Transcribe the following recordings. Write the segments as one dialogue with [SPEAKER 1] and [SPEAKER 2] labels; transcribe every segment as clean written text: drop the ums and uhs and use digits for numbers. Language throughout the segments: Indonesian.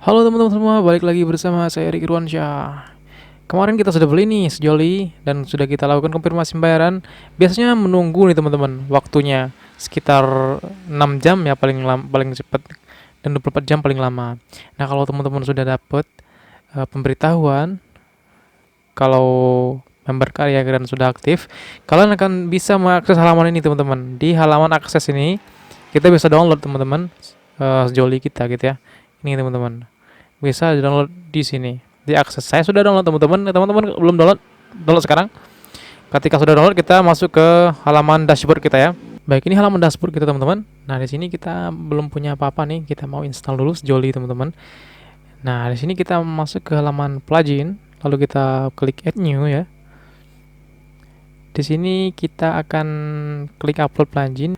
[SPEAKER 1] Halo teman-teman semua, balik lagi bersama saya Ricky Irwansyah. Kemarin kita sudah beli nih sejoli dan sudah kita lakukan konfirmasi pembayaran. Biasanya menunggu nih teman-teman, waktunya sekitar 6 jam ya paling cepat dan 24 jam paling lama. Nah, kalau teman-teman sudah dapat pemberitahuan kalau member karya dan sudah aktif, kalian akan bisa mengakses halaman ini teman-teman. Di halaman akses ini kita bisa download teman-teman sejoli kita gitu ya. Ini teman-teman bisa download di sini, diakses. Saya sudah download teman-teman. Teman-teman belum download, download sekarang. Ketika sudah download, kita masuk ke halaman dashboard kita ya. Baik, ini halaman dashboard kita teman-teman. Nah, di sini kita belum punya apa-apa nih. Kita mau install dulu sejoli teman-teman. Nah, di sini kita masuk ke halaman plugin, lalu kita klik add new ya. Di sini kita akan klik upload plugin.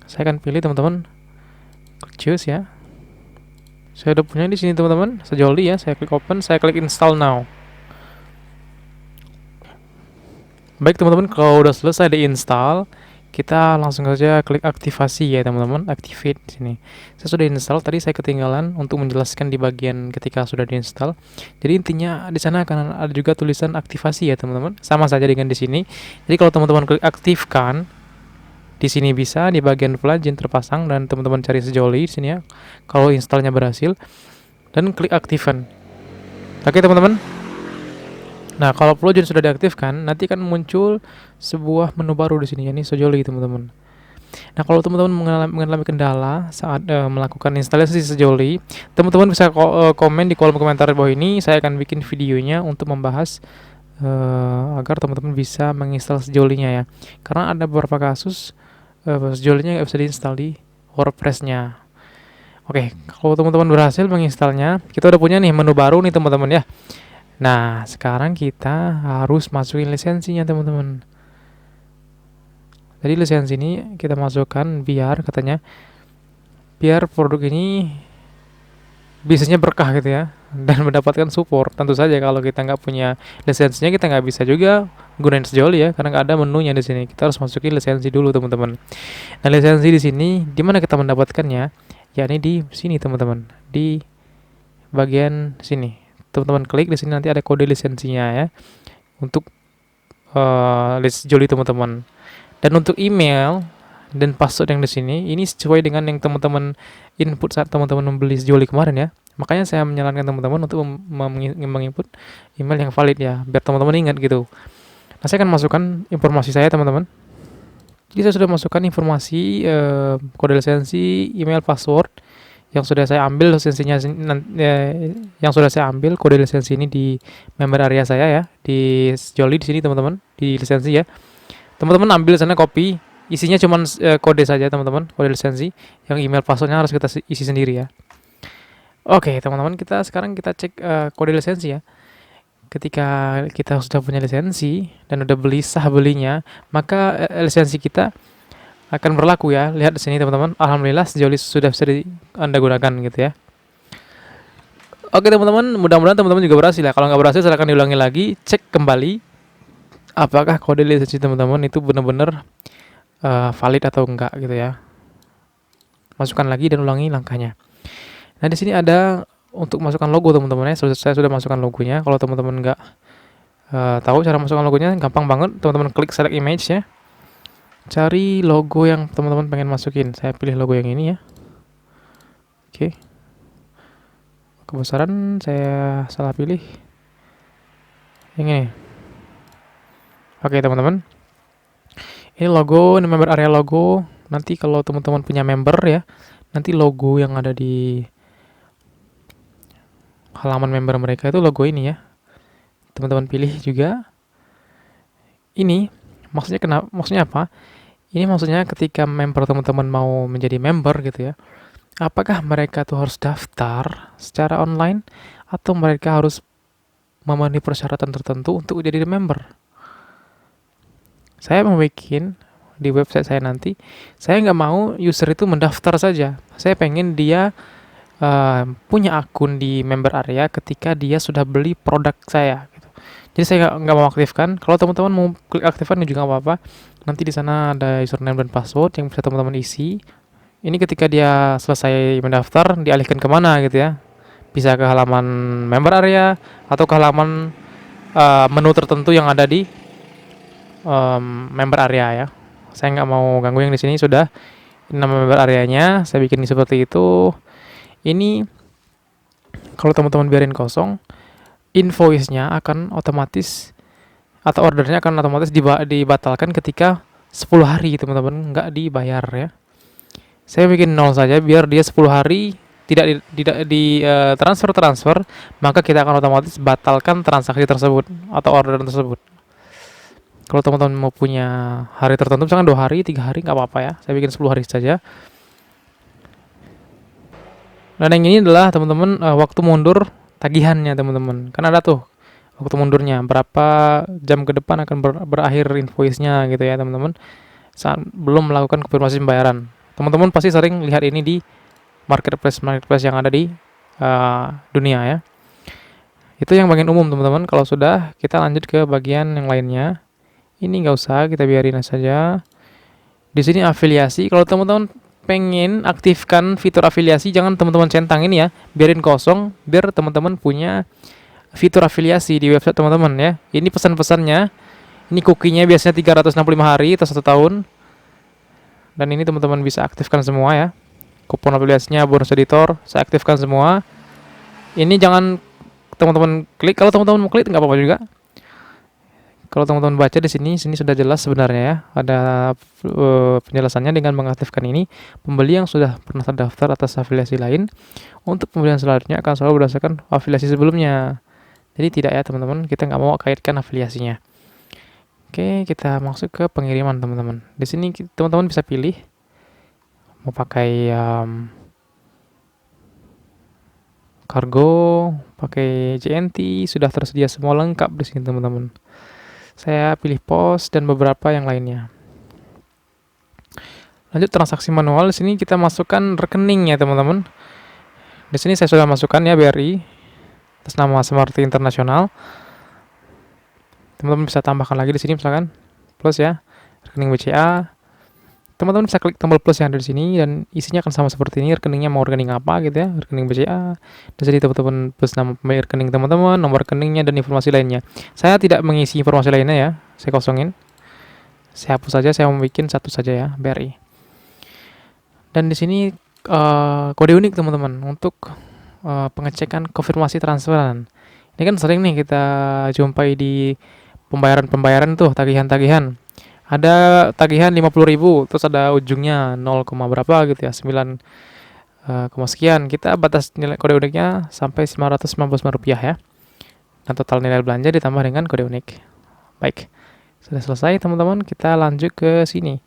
[SPEAKER 1] Saya akan pilih teman-teman, choose ya. Saya udah punya di sini teman-teman, sejoli ya. Saya klik open, saya klik install now. Baik teman-teman, kalau udah selesai diinstal, kita langsung saja klik aktivasi ya teman-teman, activate di sini. Saya sudah install, tadi saya ketinggalan untuk menjelaskan di bagian ketika sudah diinstal. Jadi intinya di sana akan ada juga tulisan aktivasi ya teman-teman, sama saja dengan di sini. Jadi kalau teman-teman klik aktifkan, di sini bisa di bagian plugin terpasang dan teman-teman cari sejoli di sini ya. Kalau installnya berhasil dan klik aktifkan. Oke teman-teman. Nah, kalau plugin sudah diaktifkan, nanti akan muncul sebuah menu baru di sini, yakni sejoli teman-teman. Nah, kalau teman-teman mengalami kendala saat melakukan instalasi sejoli, teman-teman bisa komen di kolom komentar di bawah ini. Saya akan bikin videonya untuk membahas agar teman-teman bisa menginstal sejolinya ya. Karena ada beberapa kasus sejolinya nggak bisa diinstal di WordPress-nya. Oke, kalau teman-teman berhasil menginstalnya, kita udah punya nih menu baru nih teman-teman ya. Nah, sekarang kita harus masukin lisensinya teman-teman. Jadi lisensi ini kita masukkan biar produk ini bisnisnya berkah gitu ya dan mendapatkan support. Tentu saja kalau kita nggak punya lisensinya kita nggak bisa juga gunain sejoli ya karena nggak ada menunya di sini. Kita harus masukin lisensi dulu teman-teman. Nah, lisensi di sini di mana kita mendapatkannya? Yakni di sini teman-teman, di bagian sini. Teman-teman klik di sini nanti ada kode lisensinya ya untuk list sejoli teman-teman. Dan untuk email dan password yang di sini ini sesuai dengan yang teman-teman input saat teman-teman membeli sejoli kemarin ya. Makanya saya menyarankan teman-teman untuk menginput email yang valid ya, biar teman-teman ingat gitu. Nah, saya akan masukkan informasi saya teman-teman. Jadi saya sudah masukkan informasi kode lisensi, email, password yang sudah saya ambil lisensinya yang sudah saya ambil kode lisensi ini di member area saya ya, di sejoli di sini teman-teman, di lisensi ya. Teman-teman ambil sana copy, isinya cuma kode saja teman-teman, kode lisensi. Yang email passwordnya harus kita isi sendiri ya. Oke teman-teman, sekarang kita cek kode lisensi ya. Ketika kita sudah punya lisensi dan udah sah belinya, maka lisensi kita akan berlaku ya. Lihat di sini teman-teman, alhamdulillah sejoli sudah bisa Anda gunakan gitu ya. Oke teman-teman, mudah-mudahan teman-teman juga berhasil ya. Kalau nggak berhasil silahkan diulangi lagi, cek kembali apakah kode lisensi teman-teman itu benar-benar valid atau enggak gitu ya. Masukkan lagi dan ulangi langkahnya. Nah, di sini ada untuk masukkan logo teman-teman ya. Saya sudah masukkan logonya. Kalau teman-teman nggak tahu cara masukkan logonya, gampang banget. Teman-teman klik select image ya. Cari logo yang teman-teman pengen masukin. Saya pilih logo yang ini ya. Oke. Kebesaran saya salah pilih. Yang ini. Oke teman-teman. Ini logo, ini member area logo. Nanti kalau teman-teman punya member ya, nanti logo yang ada di halaman member mereka itu logo ini ya. Teman-teman pilih juga. Ini maksudnya apa? Ini maksudnya ketika member teman-teman mau menjadi member gitu ya. Apakah mereka tuh harus daftar secara online atau mereka harus memenuhi persyaratan tertentu untuk jadi member? Saya mau bikin di website saya nanti, saya nggak mau user itu mendaftar saja. Saya pengen dia punya akun di member area ketika dia sudah beli produk saya gitu. Jadi saya nggak mau aktifkan. Kalau teman-teman mau klik aktifkan juga nggak apa-apa. Nanti di sana ada username dan password yang bisa teman-teman isi. Ini ketika dia selesai mendaftar, dialihkan kemana gitu ya. bisa ke halaman member area atau ke halaman menu tertentu yang ada di member area ya. Saya nggak mau ganggu yang di sini sudah. Ini nama member areanya, saya bikin seperti itu. Ini kalau teman-teman biarin kosong, invoice-nya akan otomatis atau ordernya akan otomatis dibatalkan ketika 10 hari teman-teman nggak dibayar ya. Saya bikin 0 saja biar dia 10 hari tidak di transfer, maka kita akan otomatis batalkan transaksi tersebut atau orderan tersebut. Kalau teman-teman mau punya hari tertentu, misalkan 2 hari, 3 hari, nggak apa-apa ya. Saya bikin 10 hari saja. Dan yang ini adalah teman-teman waktu mundur tagihannya teman-teman. Kan ada tuh waktu mundurnya, berapa jam ke depan akan berakhir invoice-nya gitu ya teman-teman. Saat belum melakukan konfirmasi pembayaran. Teman-teman pasti sering lihat ini di marketplace yang ada di dunia ya. Itu yang bagian umum teman-teman. Kalau sudah, kita lanjut ke bagian yang lainnya. Ini nggak usah, kita biarin saja. Di sini afiliasi. Kalau teman-teman pengen aktifkan fitur afiliasi, jangan teman-teman centang ini ya, biarin kosong, biar teman-teman punya fitur afiliasi di website teman-teman ya. Ini pesan-pesannya. Ini cookie-nya biasanya 365 hari atau 1 tahun. Dan ini teman-teman bisa aktifkan semua ya. Kupon afiliasinya, bonus editor, saya aktifkan semua. Ini jangan teman-teman klik. Kalau teman-teman mau klik nggak apa-apa juga. Kalau teman-teman baca di sini sudah jelas sebenarnya ya. Ada penjelasannya dengan mengaktifkan ini. Pembeli yang sudah pernah terdaftar atas afiliasi lain, untuk pembelian selanjutnya akan selalu berdasarkan afiliasi sebelumnya. Jadi tidak ya teman-teman, kita nggak mau kaitkan afiliasinya. Oke, kita masuk ke pengiriman teman-teman. Di sini teman-teman bisa pilih mau pakai kargo, pakai JNT, sudah tersedia semua lengkap di sini teman-teman. Saya pilih pos dan beberapa yang lainnya. Lanjut transaksi manual. Di sini kita masukkan rekening ya teman-teman. Di sini saya sudah masukkan ya BRI atas nama Smarty International. Teman-teman bisa tambahkan lagi di sini misalkan plus ya, rekening BCA. Teman-teman bisa klik tombol plus yang ada di sini dan isinya akan sama seperti ini. Rekeningnya mau rekening apa gitu ya, rekening BCA. Dan jadi teman-teman plus nama pemilik rekening teman-teman, nomor rekeningnya dan informasi lainnya. Saya tidak mengisi informasi lainnya ya, saya kosongin. Saya hapus saja, saya mau bikin satu saja ya, BRI. Dan di sini kode unik teman-teman untuk pengecekan konfirmasi transferan. Ini kan sering nih kita jumpai di pembayaran tuh, tagihan-tagihan. Ada tagihan 50.000, terus ada ujungnya 0, berapa gitu ya, 9, sekian. Kita batas nilai kode uniknya sampai Rp999 ya. Dan total nilai belanja ditambah dengan kode unik. Baik, sudah selesai teman-teman. Kita lanjut ke sini.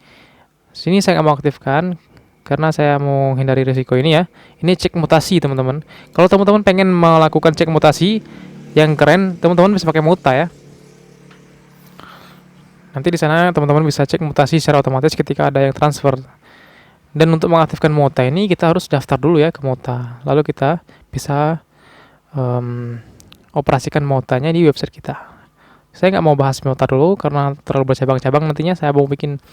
[SPEAKER 1] Sini saya nggak mau aktifkan karena saya mau hindari risiko ini ya. Ini cek mutasi teman-teman. Kalau teman-teman pengen melakukan cek mutasi yang keren, teman-teman bisa pakai Muta ya. Nanti di sana teman-teman bisa cek mutasi secara otomatis ketika ada yang transfer. Dan untuk mengaktifkan Muta ini kita harus daftar dulu ya ke Muta. Lalu kita bisa operasikan Mutanya di website kita. Saya nggak mau bahas Muta dulu karena terlalu bercabang-cabang. Nantinya saya mau bikin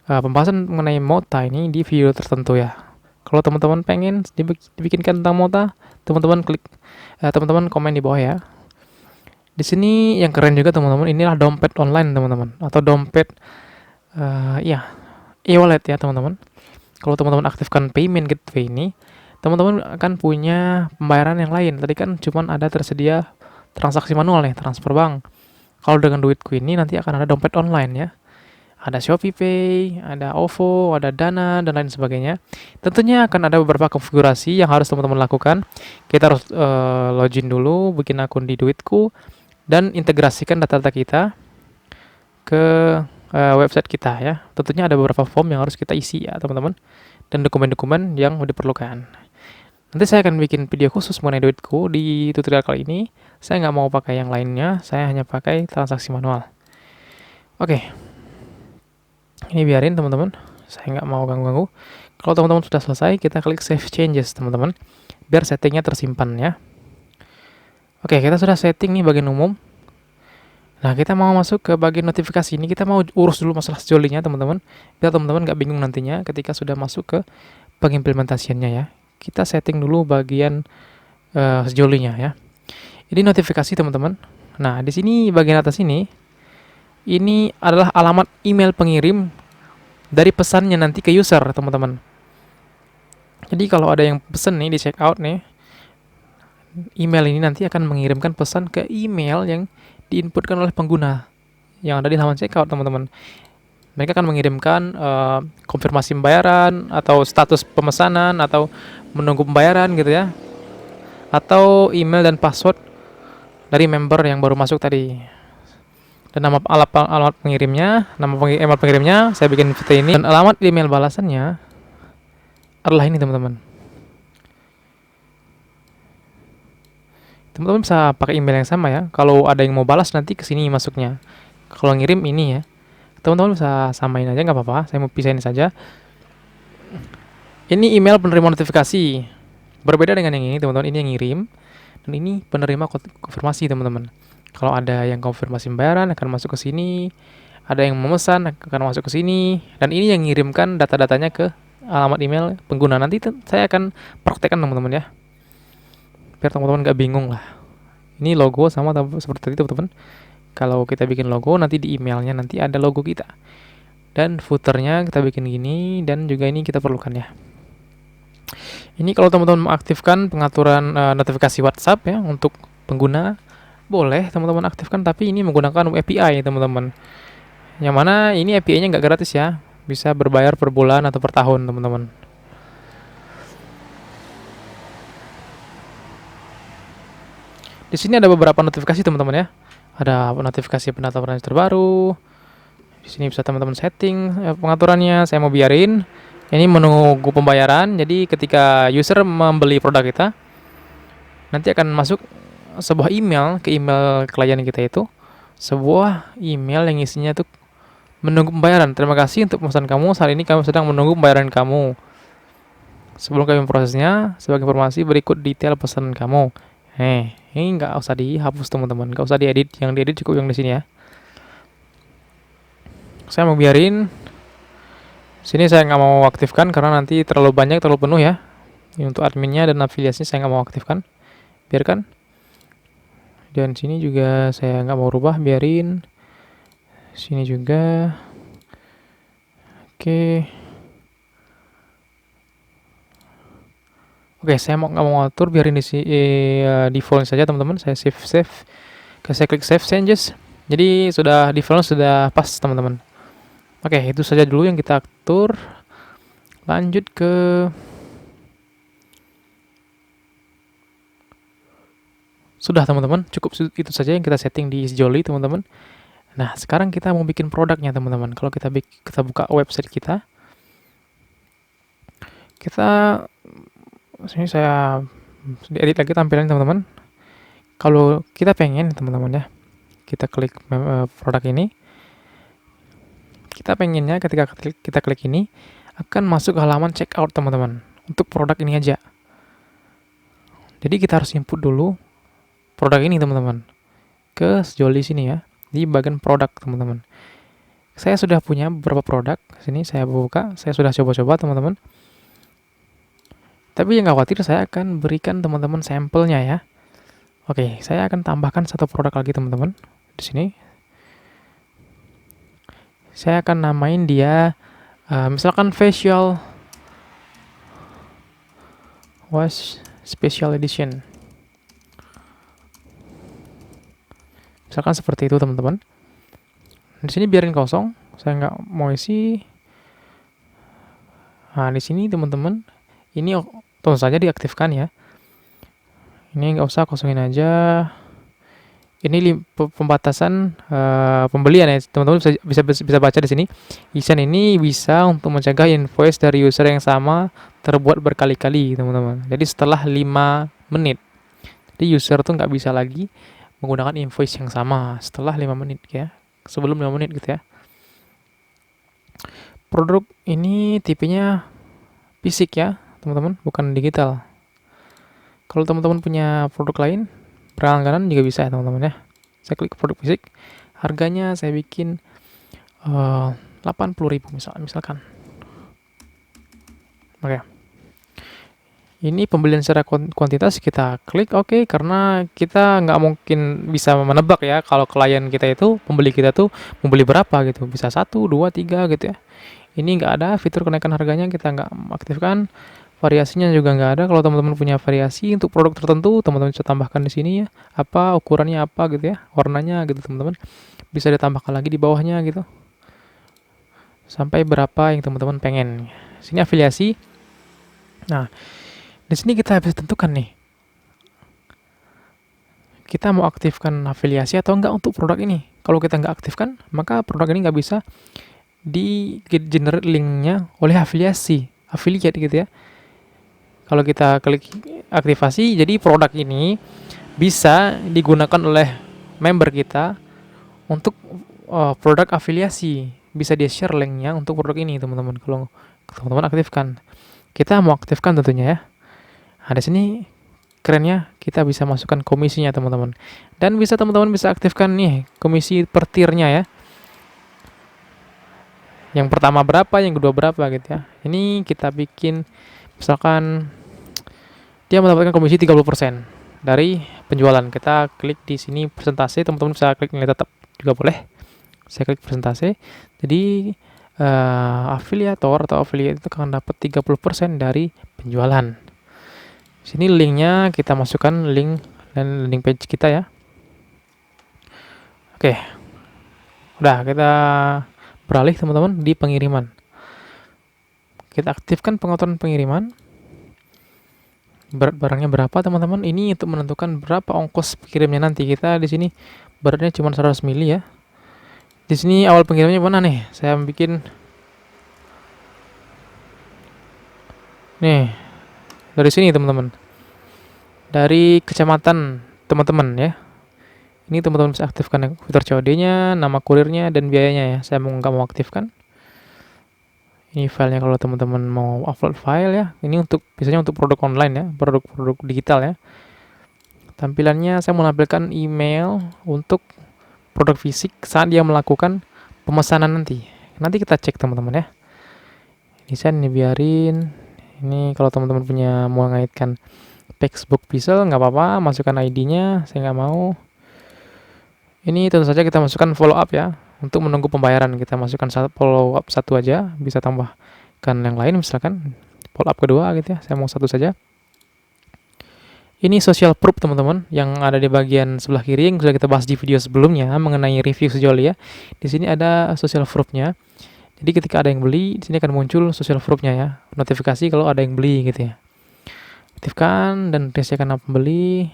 [SPEAKER 1] pembahasan mengenai Muta ini di video tertentu ya. Kalau teman-teman pengen dibikinkan tentang Muta, teman-teman teman-teman komen di bawah ya. Di sini yang keren juga teman-teman, inilah dompet online teman-teman, atau dompet e-wallet ya teman-teman. Kalau teman-teman aktifkan payment gateway ini, teman-teman akan punya pembayaran yang lain. Tadi kan cuma ada tersedia transaksi manual nih, transfer bank. Kalau dengan duitku ini nanti akan ada dompet online ya. Ada ShopeePay, ada OVO, ada Dana, dan lain sebagainya. Tentunya akan ada beberapa konfigurasi yang harus teman-teman lakukan. Kita harus login dulu, bikin akun di Duitku, dan integrasikan data-data kita ke website kita ya. Tentunya ada beberapa form yang harus kita isi ya teman-teman, dan dokumen-dokumen yang diperlukan. Nanti saya akan bikin video khusus mengenai Duitku di tutorial kali ini. Saya nggak mau pakai yang lainnya, saya hanya pakai transaksi manual. Oke, ini biarin teman-teman, saya nggak mau ganggu-ganggu. Kalau teman-teman sudah selesai, kita klik Save Changes teman-teman, biar settingnya tersimpan ya. Oke, kita sudah setting nih bagian umum. Nah, kita mau masuk ke bagian notifikasi. Ini kita mau urus dulu masalah sejolinya teman-teman, biar teman-teman nggak bingung nantinya ketika sudah masuk ke pengimplementasiannya ya. Kita setting dulu bagian sejolinya ya. Ini notifikasi teman-teman. Nah, di sini bagian atas ini adalah alamat email pengirim dari pesannya nanti ke user, teman-teman. Jadi kalau ada yang pesen nih di checkout nih, email ini nanti akan mengirimkan pesan ke email yang diinputkan oleh pengguna yang ada di halaman checkout, teman-teman. Mereka akan mengirimkan konfirmasi pembayaran atau status pemesanan atau menunggu pembayaran gitu ya, atau email dan password dari member yang baru masuk tadi. Dan nama alamat pengirimnya, email pengirimnya saya bikin seperti ini, dan alamat email balasannya adalah ini, teman-teman. Teman-teman bisa pakai email yang sama ya. Kalau ada yang mau balas nanti ke sini masuknya. Kalau ngirim ini ya. Teman-teman bisa samain aja, nggak apa-apa. Saya mau pisahin saja. Ini email penerima notifikasi. Berbeda dengan yang ini, teman-teman. Ini yang ngirim dan ini penerima konfirmasi, teman-teman. Kalau ada yang konfirmasi pembayaran akan masuk ke sini. Ada yang memesan akan masuk ke sini. Dan ini yang ngirimkan data-datanya ke alamat email pengguna. Nanti saya akan praktekkan, teman-teman ya, biar teman-teman nggak bingung lah. Ini logo sama seperti itu, teman-teman. Kalau kita bikin logo, nanti di emailnya nanti ada logo kita. Dan footernya kita bikin gini, dan juga ini kita perlukan ya. Ini kalau teman-teman mengaktifkan pengaturan notifikasi WhatsApp ya untuk pengguna, boleh teman-teman aktifkan, tapi ini menggunakan API, teman-teman. Yang mana ini API-nya nggak gratis ya, bisa berbayar per bulan atau per tahun, teman-teman. Di sini ada beberapa notifikasi, teman-teman ya. Ada notifikasi pendaftaran terbaru. Di sini bisa teman-teman setting pengaturannya. Saya mau biarin. Ini menunggu pembayaran. Jadi ketika user membeli produk kita, nanti akan masuk sebuah email ke email klien kita itu. Sebuah email yang isinya tuh menunggu pembayaran. Terima kasih untuk pemesan kamu. Saat ini kami sedang menunggu pembayaran kamu. Sebelum kami memprosesnya, sebagai informasi berikut detail pesanan kamu. Ini nggak usah dihapus, teman-teman. Nggak usah diedit. Yang diedit cukup yang di sini ya. Saya mau biarin. Sini saya nggak mau aktifkan karena nanti terlalu banyak, terlalu penuh ya. Ini untuk adminnya dan afiliasinya saya nggak mau aktifkan. Biarkan. Dan sini juga saya nggak mau rubah, biarin. Sini juga. Oke, saya nggak mau atur, biarin di default saja, teman-teman. Saya save. Saya klik save changes. Jadi sudah default, sudah pas, teman-teman. Oke, itu saja dulu yang kita atur. Lanjut ke sudah, teman-teman. Cukup itu saja yang kita setting di Sejoli, teman-teman. Nah, sekarang kita mau bikin produknya, teman-teman. Kalau kita buka website kita sini saya edit lagi tampilan, teman-teman. Kalau kita pengen, teman-teman ya, kita klik produk ini. Kita pengennya ketika kita klik ini akan masuk ke halaman checkout, teman-teman. Untuk produk ini aja. Jadi kita harus input dulu produk ini, teman-teman, ke Sejoli sini ya, di bagian produk, teman-teman. Saya sudah punya beberapa produk. Sini saya buka, saya sudah coba-coba, teman-teman. Tapi yang khawatir, saya akan berikan teman-teman sampelnya ya. Oke, saya akan tambahkan satu produk lagi, teman-teman. Di sini saya akan namain dia misalkan facial wash special edition. Misalkan seperti itu, teman-teman. Di sini biarin kosong, saya nggak mau isi. Nah, di sini, teman-teman, ini tentu saja diaktifkan ya. Ini nggak usah, kosongin aja. Ini pembatasan pembelian ya, teman-teman bisa baca di sini. Isan ini bisa untuk mencegah invoice dari user yang sama terbuat berkali-kali, teman-teman. Jadi setelah 5 menit, jadi user tuh nggak bisa lagi menggunakan invoice yang sama setelah 5 menit ya, sebelum 5 menit gitu ya. Produk ini tipenya fisik ya, teman-teman, bukan digital. Kalau teman-teman punya produk lain berlangganan juga bisa ya, teman-teman ya. Saya klik produk fisik, harganya saya bikin 80.000 misalkan. Oke. Ini pembelian secara kuantitas kita klik oke, karena kita nggak mungkin bisa menebak ya kalau klien kita itu, pembeli kita tuh membeli berapa gitu, bisa satu, dua, tiga gitu ya. Ini nggak ada fitur kenaikan harganya, kita nggak aktifkan. Variasinya juga nggak ada. Kalau teman-teman punya variasi untuk produk tertentu, teman-teman bisa tambahkan di sini ya. Apa ukurannya apa gitu ya, warnanya gitu teman-teman. Bisa ditambahkan lagi di bawahnya gitu. Sampai berapa yang teman-teman pengen. Sini afiliasi. Nah, di sini kita bisa tentukan nih. Kita mau aktifkan afiliasi atau enggak untuk produk ini. Kalau kita nggak aktifkan, maka produk ini nggak bisa di generate linknya oleh afiliasi, affiliate gitu ya. Kalau kita klik aktivasi, jadi produk ini bisa digunakan oleh member kita untuk produk afiliasi. Bisa dia share linknya untuk produk ini teman-teman. Kalau teman-teman aktifkan, kita mau aktifkan tentunya ya. Nah, di sini kerennya kita bisa masukkan komisinya teman-teman. Dan bisa teman-teman bisa aktifkan nih komisi per tiernya ya. Yang pertama berapa, yang kedua berapa gitu ya. Ini kita bikin misalkan dia mendapatkan komisi 30% dari penjualan. Kita klik di sini persentase, teman-teman bisa klik nilai tetap juga boleh. Saya klik persentase. Jadi afiliator atau affiliate itu akan dapat 30% dari penjualan. Sini linknya kita masukkan link dan landing page kita ya. Oke. Udah, kita beralih teman-teman di pengiriman. Kita aktifkan pengaturan pengiriman. Berat barangnya berapa teman-teman? Ini untuk menentukan berapa ongkos kirimnya nanti. Kita di sini beratnya cuma 100 mili ya. Di sini awal pengirimnya mana nih? Saya bikin nih dari sini teman-teman. Dari kecamatan teman-teman ya. Ini teman-teman bisa aktifkan fitur COD-nya, nama kurirnya dan biayanya ya. Saya nggak mau aktifkan. Ini filenya kalau teman-teman mau upload file ya. Ini untuk biasanya untuk produk online ya, produk-produk digital ya. Tampilannya saya menampilkan email untuk produk fisik saat dia melakukan pemesanan nanti. Nanti kita cek teman-teman ya. Desain ini biarin. Ini kalau teman-teman punya mau ngaitkan Facebook Pixel nggak apa-apa, masukkan ID-nya. Saya nggak mau. Ini tentu saja kita masukkan follow up ya. Untuk menunggu pembayaran kita masukkan follow up satu aja, bisa tambahkan yang lain misalkan follow up kedua gitu ya. Saya mau satu saja. Ini social proof teman-teman yang ada di bagian sebelah kiri yang sudah kita bahas di video sebelumnya mengenai review sejoli ya. Di sini ada social proof-nya. Jadi ketika ada yang beli, di sini akan muncul social proof-nya ya. Notifikasi kalau ada yang beli gitu ya. Aktifkan dan resikan pembeli.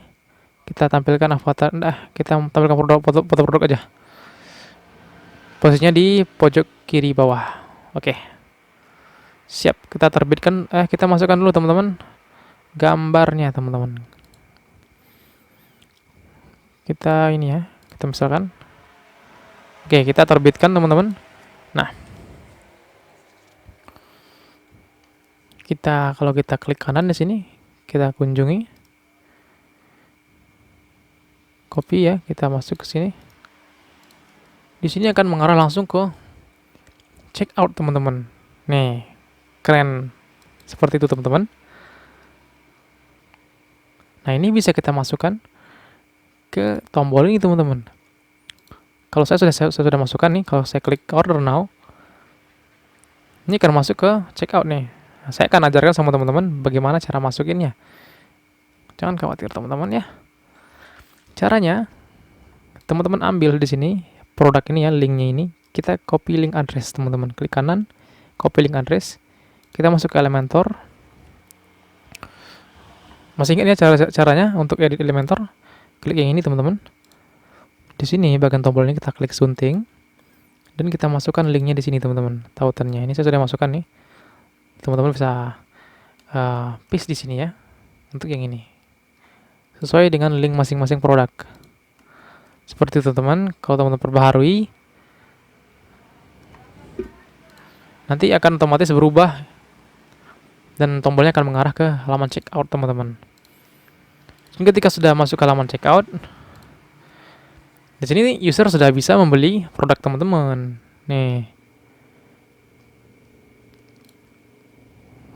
[SPEAKER 1] Kita tampilkan avatar, kita tampilkan foto produk aja. Posisinya di pojok kiri bawah. Oke. Siap, kita terbitkan, kita masukkan dulu teman-teman gambarnya teman-teman. Kita ini ya, kita misalkan. Oke, kita terbitkan teman-teman. Nah, kalau kita klik kanan di sini, kita kunjungi. Copy ya, kita masuk ke sini. Di sini akan mengarah langsung ke check out teman-teman. Nih, keren. Seperti itu teman-teman. Nah, ini bisa kita masukkan ke tombol ini teman-teman. Kalau saya sudah masukkan nih, kalau saya klik order now, ini akan masuk ke checkout nih. Nah, saya akan ajarkan sama teman-teman bagaimana cara masukinnya. Jangan khawatir teman-teman ya. Caranya, teman-teman ambil di sini produk ini ya, linknya ini, kita copy link address teman-teman. Klik kanan, copy link address, kita masuk ke Elementor. Masih ingat ya caranya untuk edit Elementor? Klik yang ini teman-teman. Di sini bagian tombol ini kita klik sunting dan kita masukkan linknya di sini teman-teman. Tautannya ini saya sudah masukkan nih. Teman-teman bisa paste di sini ya untuk yang ini. Sesuai dengan link masing-masing produk. Seperti itu teman-teman. Kalau teman-teman perbaharui, nanti akan otomatis berubah dan tombolnya akan mengarah ke halaman checkout teman-teman. Ketika sudah masuk ke halaman checkout, di sini user sudah bisa membeli produk teman-teman. Nih,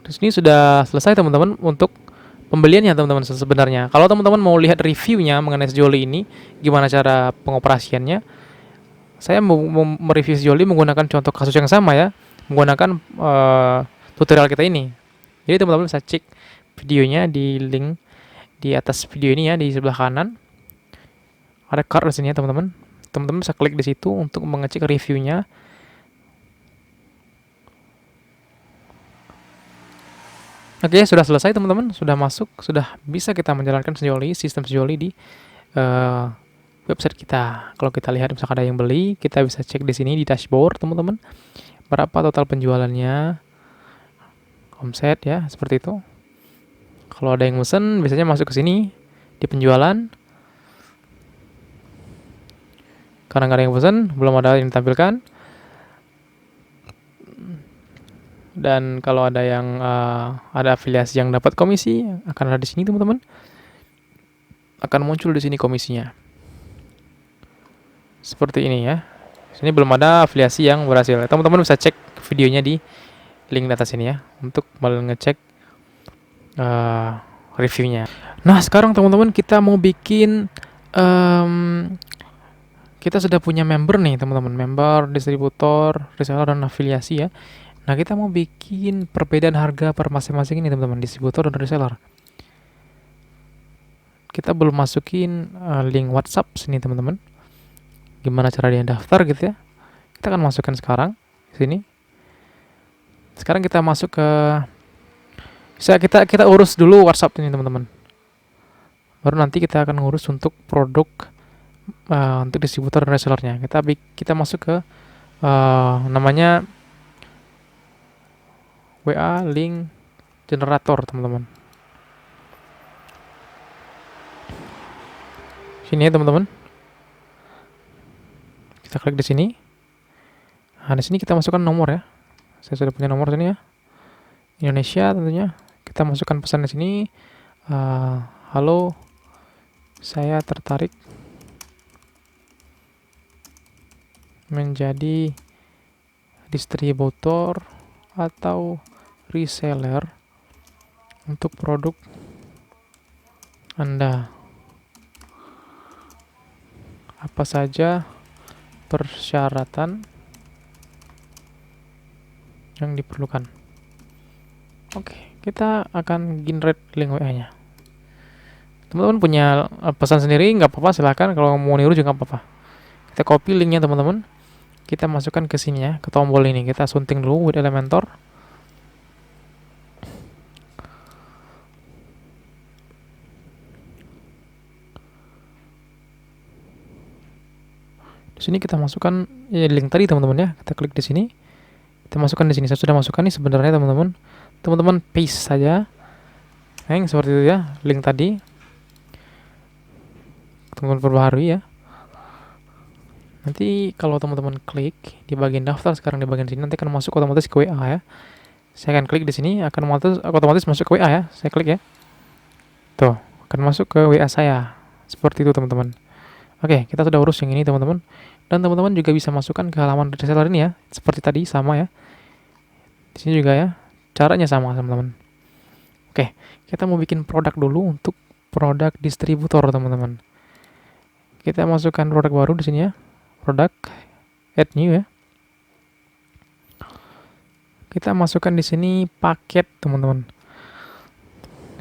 [SPEAKER 1] di sini sudah selesai teman-teman untuk pembeliannya teman-teman sebenarnya. Kalau teman-teman mau lihat reviewnya mengenai sejoli ini, gimana cara pengoperasiannya, saya mau mereview sejoli menggunakan contoh kasus yang sama ya, menggunakan tutorial kita ini. Jadi teman-teman bisa cek videonya di link di atas video ini ya, di sebelah kanan ada card di sini ya teman-teman. Teman-teman bisa klik di situ untuk mengecek reviewnya. Oke, sudah selesai teman-teman, sudah masuk, sudah bisa kita menjalankan sejoli, sistem sejoli di website kita. Kalau kita lihat misalkan ada yang beli, kita bisa cek di sini di dashboard teman-teman, berapa total penjualannya, omset ya, seperti itu. Kalau ada yang mesen, biasanya masuk ke sini di penjualan. Karena nggak ada yang pesen, belum ada yang ditampilkan. Dan kalau ada yang ada afiliasi yang dapat komisi, akan ada di sini teman-teman. Akan muncul di sini komisinya. Seperti ini ya. Sini belum ada afiliasi yang berhasil. Teman-teman bisa cek videonya di link di atas ini ya, untuk ngecek reviewnya. Nah sekarang teman-teman kita mau bikin kita sudah punya member nih teman-teman, member, distributor, reseller, dan afiliasi ya. Nah kita mau bikin perbedaan harga per masing-masing ini teman-teman, distributor dan reseller. Kita belum masukin link WhatsApp sini teman-teman. Gimana cara dia daftar gitu ya? Kita akan masukkan sekarang sini. Sekarang kita masuk ke kita urus dulu WhatsApp ini teman-teman. Baru nanti kita akan ngurus untuk produk untuk distributor dan resellernya. Kita masuk ke namanya WA link generator teman-teman. Sini ya teman-teman. Kita klik di sini. Nah, di sini kita masukkan nomor ya. Saya sudah punya nomor sini ya. Indonesia tentunya. Kita masukkan pesan di sini. Halo, saya tertarik menjadi distributor atau reseller untuk produk Anda. Apa saja persyaratan yang diperlukan? Oke, kita akan generate link WA-nya. Teman-teman punya pesan sendiri nggak apa-apa, silahkan. Kalau mau niru juga nggak apa-apa. Kita copy linknya teman-teman. Kita masukkan ke sini ya, ke tombol ini. Kita sunting dulu with Elementor. Di sini kita masukkan link tadi teman-teman ya. Kita klik di sini. Kita masukkan di sini. Saya sudah masukkan nih sebenarnya teman-teman. Teman-teman paste saja. Seperti itu ya, link tadi. Teman-teman perbaharui ya. Nanti kalau teman-teman klik di bagian daftar sekarang di bagian sini, nanti akan masuk otomatis ke WA ya. Saya akan klik di sini, akan otomatis masuk ke WA ya. Saya klik ya. Tuh, akan masuk ke WA saya. Seperti itu teman-teman. Oke, kita sudah urus yang ini teman-teman. Dan teman-teman juga bisa masukkan ke halaman reseller ini ya. Seperti tadi sama ya. Di sini juga ya. Caranya sama teman-teman. Oke, kita mau bikin produk dulu untuk produk distributor teman-teman. Kita masukkan produk baru di sini ya. Produk, add new ya. Kita masukkan di sini paket teman-teman.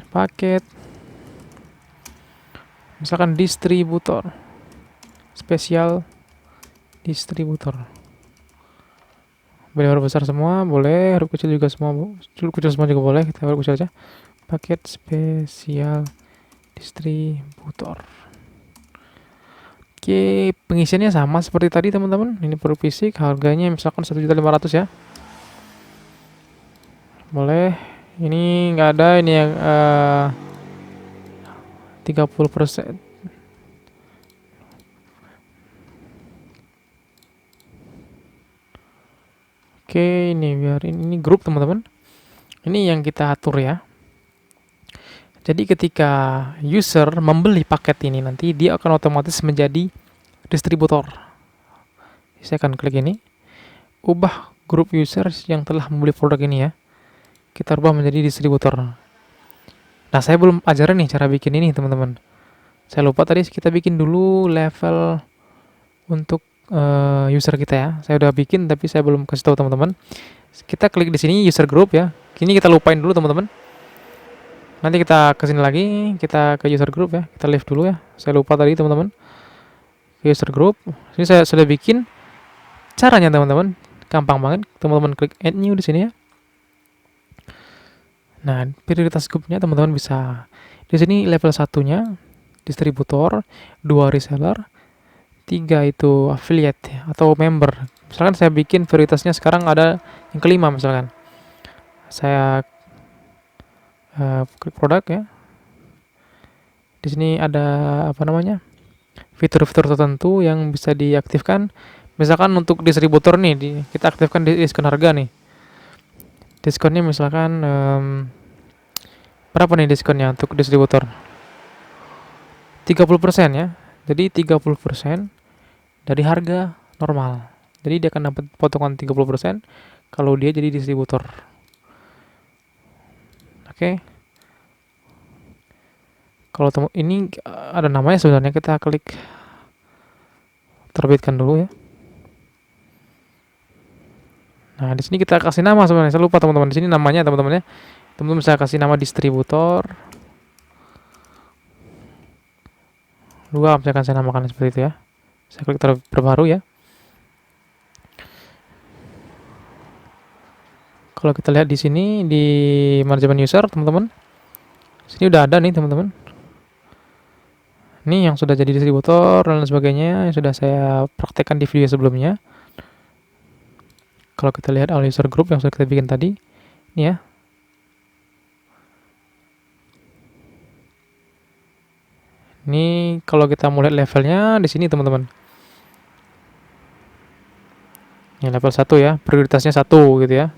[SPEAKER 1] Paket, misalkan distributor, spesial distributor. Boleh huruf besar semua, boleh huruf kecil juga semua, huruf kecil semua juga boleh. Kita huruf kecil aja. Paket spesial distributor. Oke, pengisiannya sama seperti tadi teman-teman. Ini produk fisik, harganya misalkan 1.500.000 ya. Boleh. Ini nggak ada, ini yang 30%. Oke, ini biar ini grup teman-teman. Ini yang kita atur ya. Jadi ketika user membeli paket ini, nanti dia akan otomatis menjadi distributor. Saya akan klik ini, ubah grup user yang telah membeli produk ini ya. Kita ubah menjadi distributor. Nah, saya belum ajarin nih cara bikin ini, teman-teman. Saya lupa tadi kita bikin dulu level untuk user kita ya. Saya udah bikin tapi saya belum kasih tahu teman-teman. Kita klik di sini user group ya. Kini kita lupain dulu teman-teman. Nanti kita ke sini lagi, kita ke user group ya. Kita leave dulu ya. Saya lupa tadi teman-teman. User group. Ini saya sudah bikin caranya teman-teman. Gampang banget. Teman-teman klik add new di sini ya. Nah, prioritas grupnya teman-teman bisa di sini level satunya distributor, 2 reseller, 3 itu affiliate atau member. Misalkan saya bikin prioritasnya sekarang ada yang kelima misalkan. Saya klik produk ya. Di sini ada apa namanya? Fitur-fitur tertentu yang bisa diaktifkan. Misalkan untuk distributor nih, kita aktifkan diskon harga nih. Diskonnya misalkan berapa nih diskonnya untuk distributor? 30% ya. Jadi 30% dari harga normal. Jadi dia akan dapat potongan 30% kalau dia jadi distributor. Oke. Kalau ini ada namanya sebenarnya, kita klik terbitkan dulu ya. Nah, di sini kita kasih nama sebenarnya. Saya lupa teman-teman. Di sini namanya teman-teman ya. Teman-teman bisa kasih nama distributor. Dua, misalkan saya namakan seperti itu ya. Saya klik terbaru ya. Kalau kita lihat di sini di manajemen user, teman-teman. Sini udah ada nih, teman-teman. Ini yang sudah jadi distributor dan sebagainya yang sudah saya praktekkan di video sebelumnya. Kalau kita lihat all user group yang sudah kita bikin tadi, ini ya. Ini kalau kita mau lihat levelnya di sini, teman-teman. Ini level 1 ya, prioritasnya 1 gitu ya.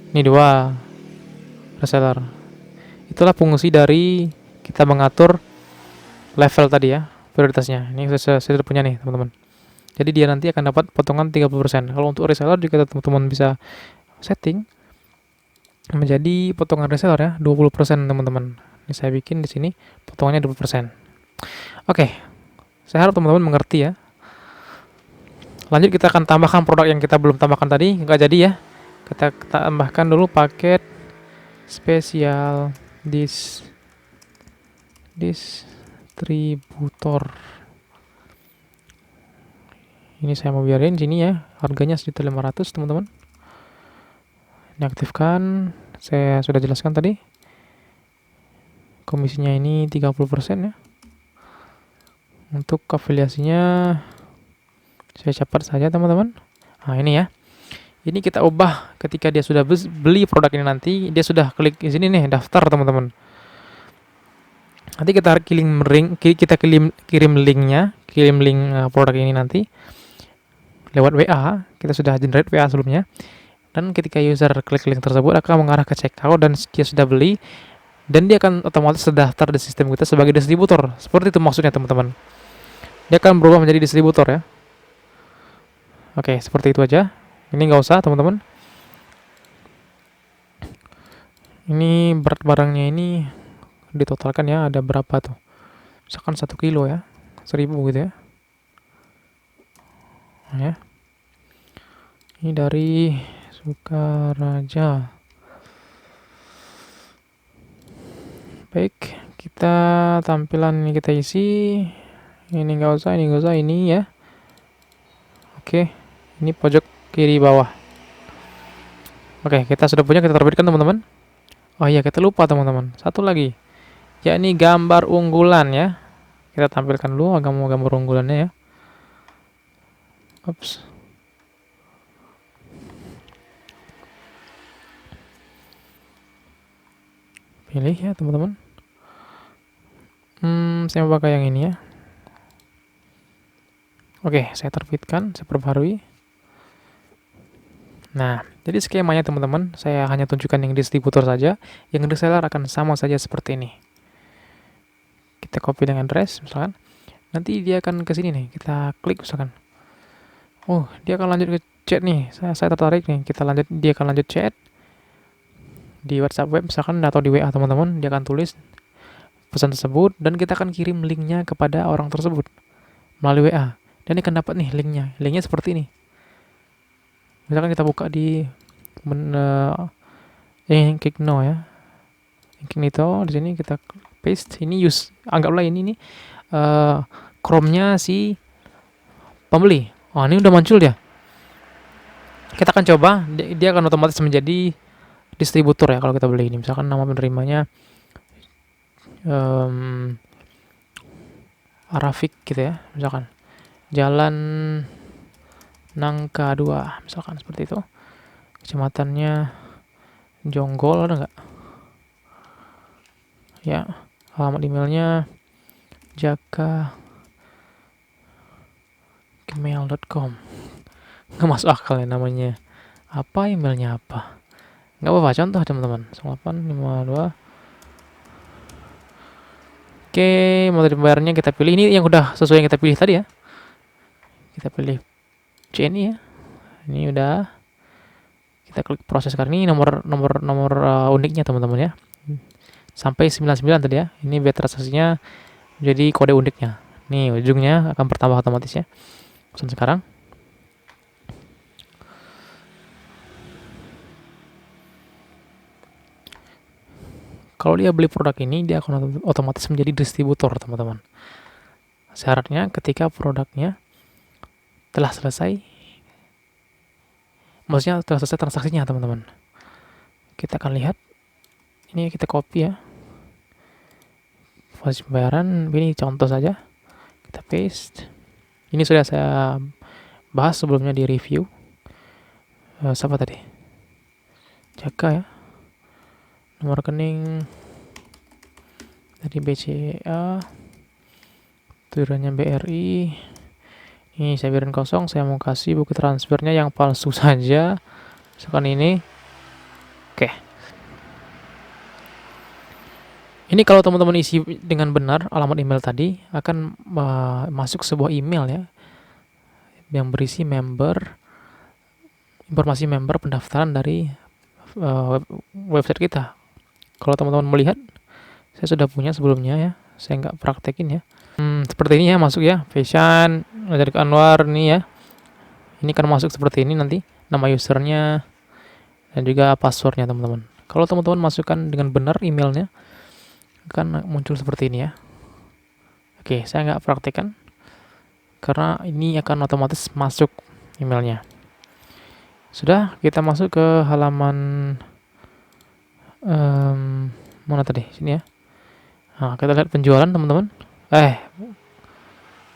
[SPEAKER 1] Ini 2 reseller. Itulah fungsi dari kita mengatur level tadi ya, prioritasnya. Ini saya sudah punya nih, teman-teman. Jadi dia nanti akan dapat potongan 30%. Kalau untuk reseller juga teman-teman bisa setting menjadi potongan reseller ya, 20%, teman-teman. Ini saya bikin di sini potongannya 20%. Oke. Saya harap teman-teman mengerti ya. Lanjut kita akan tambahkan produk yang kita belum tambahkan tadi, nggak jadi ya. Kita tambahkan dulu paket spesial distributor. Ini saya mau biarin sini ya, harganya 1.500.000 teman-teman. Ini aktifkan, saya sudah jelaskan tadi. Komisinya ini 30% ya. Untuk afiliasinya saya catat saja teman-teman. Nah, ini ya. Ini kita ubah ketika dia sudah beli produk ini, nanti dia sudah klik di sini nih daftar teman-teman. Nanti kita kirim linknya, link produk ini nanti lewat WA. Kita sudah generate WA sebelumnya. Dan ketika user klik link tersebut akan mengarah ke checkout dan dia sudah beli, dan dia akan otomatis terdaftar di sistem kita sebagai distributor. Seperti itu maksudnya teman-teman. Dia akan berubah menjadi distributor ya. Oke, seperti itu aja. Ini nggak usah teman-teman. Ini berat barangnya ini ditotalkan ya, ada berapa tuh? Misalkan 1 kilo ya, 1.000 gitu ya. Nah, ya. Ini dari Sukaraja. Baik, kita tampilan ini kita isi. Ini nggak usah, ini ya. Oke, ini pojok kiri bawah. Oke, kita sudah punya, kita terbitkan teman-teman. Oh iya, kita lupa teman-teman. Satu lagi, yakni gambar unggulan ya. Kita tampilkan dulu gambar unggulannya ya. Ups. Pilih ya teman-teman. Saya mau pakai yang ini ya. Oke, saya terbitkan, saya perbarui. Nah, jadi skemanya teman-teman, saya hanya tunjukkan yang distributor saja, yang reseller akan sama saja seperti ini. Kita copy dengan address misalkan. Nanti dia akan ke sini nih, kita klik misalkan. Oh, dia akan lanjut ke chat nih. Saya tertarik nih. Dia akan lanjut chat. di WhatsApp web misalkan atau di WA teman-teman, dia akan tulis pesan tersebut dan kita akan kirim linknya kepada orang tersebut melalui WA. Dan dia akan dapat nih linknya. Linknya seperti ini. Misalkan kita buka di Incognito ya. Incognito di sini kita paste. Ini anggaplah ini nih Chrome-nya si pembeli. Oh, ini udah muncul dia. Kita akan coba, dia akan otomatis menjadi distributor ya kalau kita beli ini. Misalkan nama penerimanya Arafik gitu ya, misalkan Jalan Nangka 2 misalkan seperti itu. Kecamatannya Jonggol, ada nggak? Ya, alamat emailnya jaka@gmail.com. Nggak masuk akal ya namanya. Apa emailnya apa? Nggak apa-apa, contoh teman-teman. 0852. Oke, metode pembayarannya kita pilih. Ini yang udah sesuai yang kita pilih tadi ya. Kita pilih CNI ya. Ini udah. Kita klik proses karena ini nomor uniknya teman-teman ya. Sampai 99 tadi ya. Ini biar transaksinya jadi kode uniknya. Nih ujungnya akan bertambah otomatis ya. Pesan sekarang. Kalau dia beli produk ini, dia akan otomatis menjadi distributor teman-teman. Syaratnya ketika produknya telah selesai, maksudnya telah selesai transaksinya teman-teman. Kita akan lihat, ini kita copy ya, proses pembayaran, ini contoh saja, kita paste. Ini sudah saya bahas sebelumnya di review. Siapa tadi? Jaka ya, nomor rekening dari BCA, tujuannya BRI. Ini saya biarin kosong, saya mau kasih bukti transfernya yang palsu saja. Misalkan ini. Oke. Ini kalau teman-teman isi dengan benar alamat email tadi, akan masuk sebuah email ya, yang berisi informasi member pendaftaran dari website kita. Kalau teman-teman melihat, saya sudah punya sebelumnya ya, saya nggak praktekin ya. Seperti ini ya, masuk ya, Fashion dari Anwar nih ya. Ini kan masuk seperti ini nanti, nama usernya dan juga passwordnya teman-teman. Kalau teman-teman masukkan dengan benar emailnya, akan muncul seperti ini ya. Oke, saya nggak praktekkan karena ini akan otomatis masuk emailnya. Sudah, kita masuk ke halaman mana tadi? Sini ya. Nah, kita lihat penjualan teman-teman.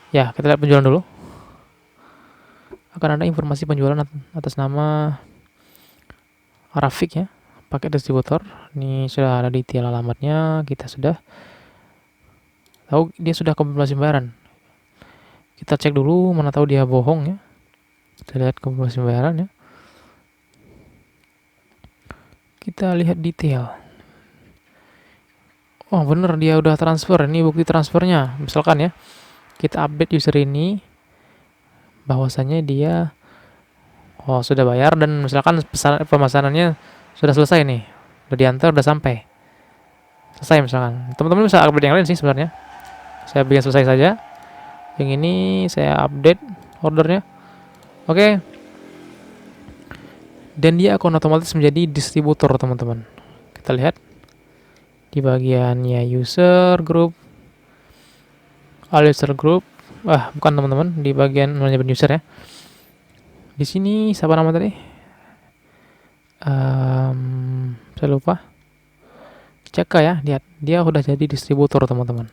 [SPEAKER 1] Ya, kita lihat penjualan dulu. Akan ada informasi penjualan atas nama Arafik ya, pakai distributor. Ini sudah ada detail alamatnya. Kita sudah tahu dia sudah konfirmasi pembayaran. Kita cek dulu, mana tahu dia bohong ya. Kita lihat konfirmasi pembayaran ya. Kita lihat detail. Oh bener, dia udah transfer. Ini bukti transfernya. Misalkan ya, kita update user ini bahwasannya dia sudah bayar dan misalkan pemesanannya sudah selesai nih, udah diantar, udah sampai selesai misalkan. Teman-teman bisa update yang lain sih sebenarnya. Saya bikin selesai saja. Yang ini saya update ordernya. Oke. Dan dia akan otomatis menjadi distributor teman-teman. Kita lihat di bagiannya user group, all user group. Bukan teman-teman, di bagian manajemen user ya. Di sini siapa nama tadi? Saya lupa. Jaka ya, lihat dia udah jadi distributor teman-teman.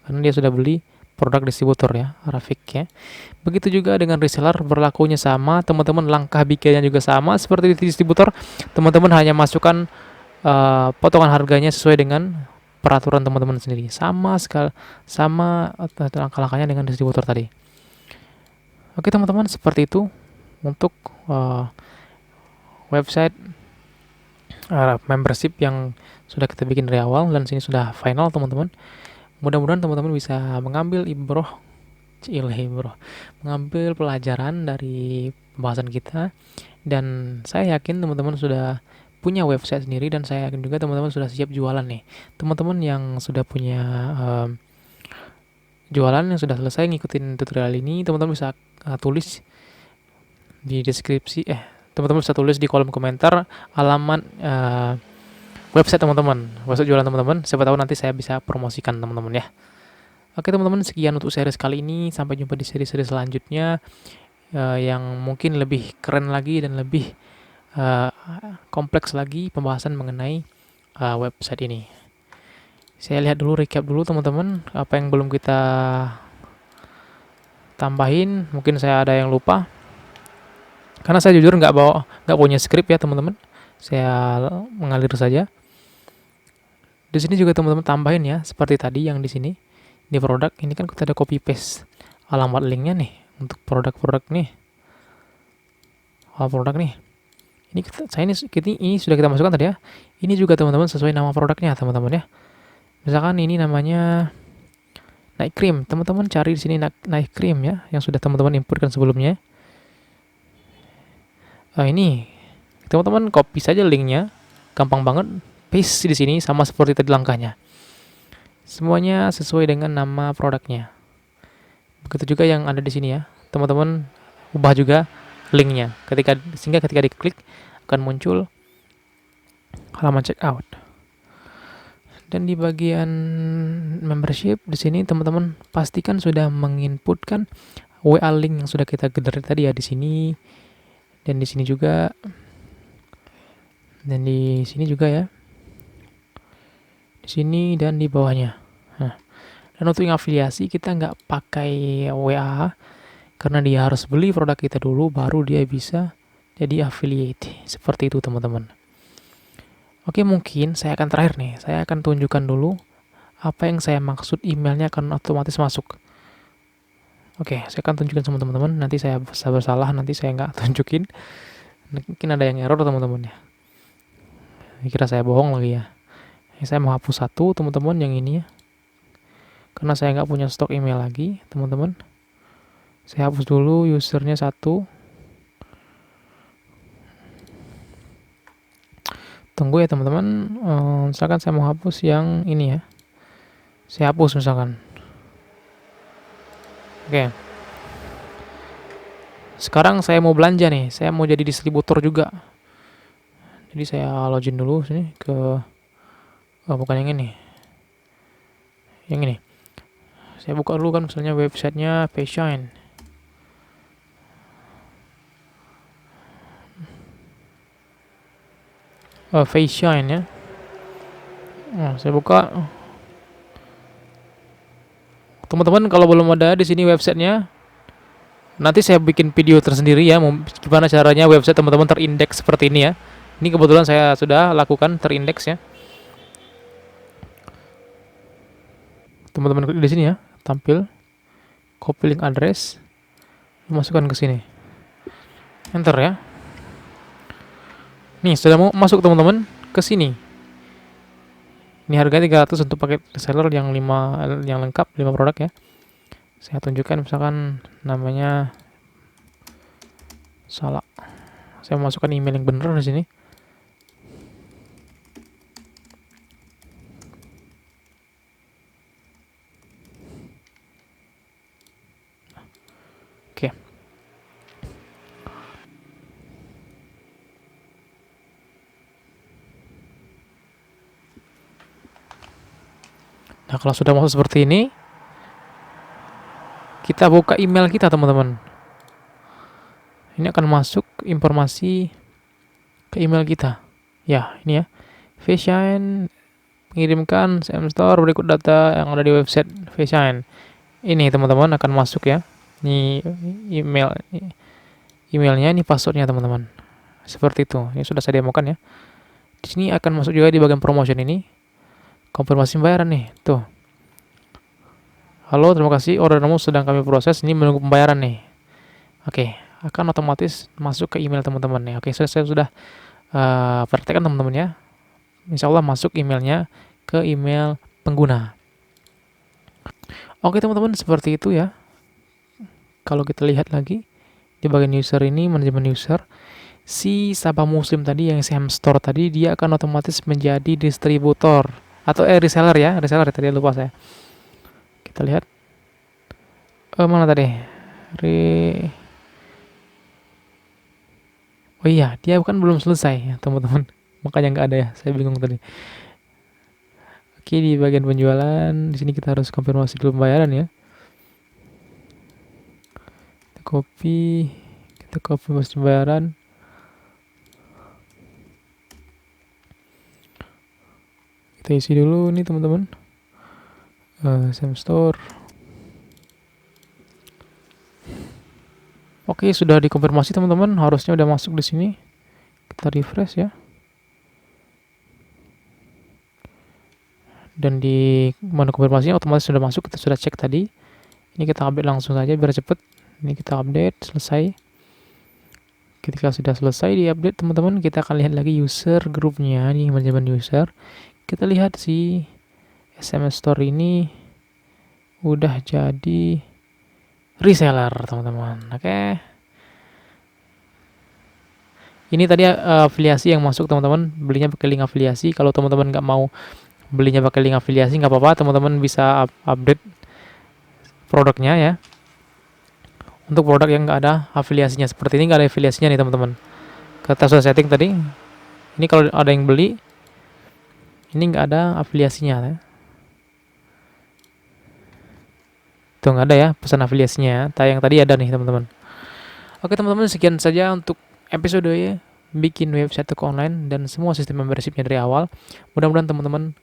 [SPEAKER 1] Karena dia sudah beli produk distributor ya, Arafik ya. Begitu juga dengan reseller, berlakunya sama, teman-teman. Langkah bikinnya juga sama seperti di distributor. Teman-teman hanya masukkan potongan harganya sesuai dengan peraturan teman-teman sendiri. Sama langkah-langkahnya dengan distributor tadi. Oke teman-teman, seperti itu untuk website membership yang sudah kita bikin dari awal, dan sini sudah final teman-teman. Mudah-mudahan teman-teman bisa mengambil mengambil pelajaran dari pembahasan kita Dan saya yakin teman-teman sudah punya website sendiri, dan saya yakin juga teman-teman sudah siap jualan nih. Teman-teman yang sudah punya jualan, yang sudah selesai ngikutin tutorial ini, teman-teman bisa tulis di deskripsi, teman-teman bisa tulis di kolom komentar alamat website teman-teman, website jualan teman-teman. Siapa tahu nanti saya bisa promosikan teman-teman ya. Oke teman-teman, sekian untuk series kali ini. Sampai jumpa di seri-seri selanjutnya yang mungkin lebih keren lagi dan lebih kompleks lagi pembahasan mengenai website ini. Saya lihat dulu, recap dulu teman-teman, apa yang belum kita tambahin. Mungkin saya ada yang lupa, karena saya jujur nggak punya skrip ya teman-teman. Saya mengalir saja. Di sini juga teman-teman tambahin ya, seperti tadi yang di sini di produk ini kan kita ada copy paste alamat linknya nih untuk produk-produk nih, produk nih. Ini sudah kita masukkan tadi ya. Ini juga teman-teman sesuai nama produknya teman-teman ya. Misalkan ini namanya Night Cream, teman-teman cari di sini Night Cream ya, yang sudah teman-teman inputkan sebelumnya. Ini teman-teman copy saja linknya, gampang banget, paste di sini sama seperti tadi langkahnya. Semuanya sesuai dengan nama produknya. Begitu juga yang ada di sini ya, teman-teman ubah juga linknya, sehingga ketika diklik akan muncul halaman checkout. Dan di bagian membership di sini teman-teman pastikan sudah menginputkan WA link yang sudah kita generate tadi ya, di sini dan di sini juga dan di sini juga ya, di sini dan di bawahnya. Nah, dan untuk yang afiliasi kita nggak pakai WA karena dia harus beli produk kita dulu baru dia bisa jadi affiliate. Seperti itu teman-teman. Oke, mungkin saya akan terakhir nih, saya akan tunjukkan dulu apa yang saya maksud emailnya akan otomatis masuk. Oke, saya akan tunjukkan sama teman-teman. Nanti saya bersalah, nanti saya nggak tunjukin. Mungkin ada yang error teman-teman ya. Kira saya bohong lagi ya. Saya mau hapus satu teman-teman yang ini ya, karena saya nggak punya stok email lagi teman-teman. Saya hapus dulu usernya satu. Tunggu ya teman-teman. Misalkan saya mau hapus yang ini ya, saya hapus misalkan. Oke. Sekarang saya mau belanja nih, saya mau jadi distributor juga. Jadi saya login dulu sini ke bukan yang ini. Yang ini. Saya buka dulu kan misalnya websitenya Fashion. Fashion ya. Saya buka. Teman-teman kalau belum ada di sini websitenya, nanti saya bikin video tersendiri ya, gimana caranya website teman-teman terindeks seperti ini ya. Ini kebetulan saya sudah lakukan terindeks ya. Teman-teman klik di sini ya, tampil, copy link address, masukkan ke sini, enter ya. Nih sudah mau masuk teman-teman ke sini. Ini harganya 300 untuk paket reseller yang lengkap 5 produk ya. Saya tunjukkan misalkan namanya salah. Saya masukkan email yang benar di sini. Oke. Nah, kalau sudah masuk seperti ini, kita buka email kita teman-teman. Ini akan masuk informasi ke email kita. Ya, ini ya. Fashion mengirimkan CM Store berikut data yang ada di website Fashion. Ini teman-teman akan masuk ya. Ini emailnya, ini passwordnya teman-teman. Seperti itu. Ini sudah saya demokan ya. Di sini akan masuk juga di bagian promotion ini. Konfirmasi pembayaran nih. Tuh. Halo, terima kasih. Ordermu sedang kami proses. Ini menunggu pembayaran nih. Oke, akan otomatis masuk ke email teman-teman nih. Oke, saya sudah praktekkan teman-teman ya. Insya Allah masuk emailnya ke email pengguna. Oke teman-teman, seperti itu ya. Kalau kita lihat lagi di bagian user ini, manajemen user, si Sabah Muslim tadi yang Sam Store tadi dia akan otomatis menjadi distributor atau reseller ya, reseller ya, tadi lupa saya. Kita lihat mana tadi? Oh iya, dia kan belum selesai ya, teman-teman. Makanya nggak ada ya, saya bingung tadi. Oke, di bagian penjualan, di sini kita harus konfirmasi dulu pembayaran ya. Kita copy pembayaran. Kita isi dulu nih teman-teman. Sam Store. Oke, sudah dikonfirmasi teman-teman, harusnya udah masuk di sini. Kita refresh ya. Dan di menu konfirmasinya otomatis sudah masuk, kita sudah cek tadi. Ini kita update langsung saja biar cepet. Ini kita update, selesai. Ketika sudah selesai di update teman-teman, kita akan lihat lagi user grupnya di manajemen user. Kita lihat si SMS Store ini udah jadi reseller teman-teman. Oke. Ini tadi afiliasi yang masuk teman-teman, belinya pakai link afiliasi. Kalau teman-teman nggak mau belinya pakai link afiliasi nggak apa-apa, teman-teman bisa update produknya ya. Untuk produk yang nggak ada afiliasinya seperti ini, nggak ada afiliasinya nih teman-teman. Kita sudah setting tadi. Ini kalau ada yang beli, ini nggak ada afiliasinya ya. Tuh nggak ada ya pesan afiliasinya ya. Yang tadi ada nih teman-teman. Oke teman-teman, sekian saja untuk episode ya, bikin website toko online dan semua sistem membershipnya dari awal. Mudah-mudahan teman-teman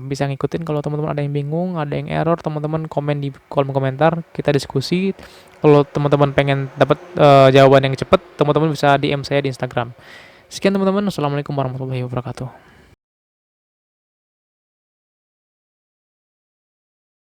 [SPEAKER 1] bisa ngikutin. Kalau teman-teman ada yang bingung, ada yang error, teman-teman komen di kolom komentar, kita diskusi. Kalau teman-teman pengen dapat jawaban yang cepat, teman-teman bisa DM saya di Instagram. Sekian teman-teman, assalamualaikum warahmatullahi wabarakatuh.